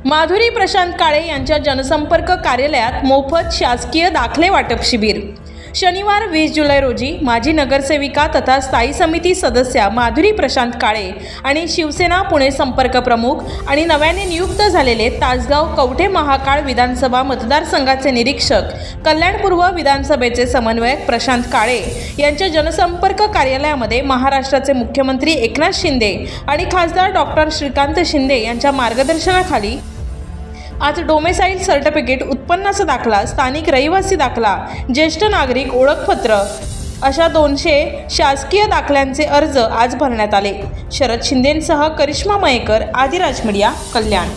माधुरी प्रशांत काळे यांच्या जनसंपर्क कार्यालयात मोफत शासकीय दाखले वाटप शिबिर। शनिवार 20 जुलै रोजी माजी नगरसेविका तथा स्थायी समिती सदस्या माधुरी प्रशांत काळे आणि शिवसेना पुणे संपर्क प्रमुख आणि नव्याने नियुक्त झालेले तासगाव कवठे महाकाळ विधानसभा मतदारसंघाचे निरीक्षक, कल्याणपूर्व विधानसभेचे समन्वयक प्रशांत काळे यांच्या जनसंपर्क कार्यालयामध्ये महाराष्ट्राचे मुख्यमंत्री एकनाथ शिंदे आणि खासदार डॉक्टर श्रीकांत शिंदे यांच्या मार्गदर्शनाखाली आज डोमेसाइल सर्टिफिकेट, उत्पन्नाचा दाखला, स्थानिक रहिवासी दाखला, ज्येष्ठ नागरिक ओळखपत्र अशा 200 शासकीय दाखल्यांचे अर्ज आज भरण्यात आले। शरद शिंदेंसह करिश्मा मयेकर, आदिराज मीडिया, कल्याण।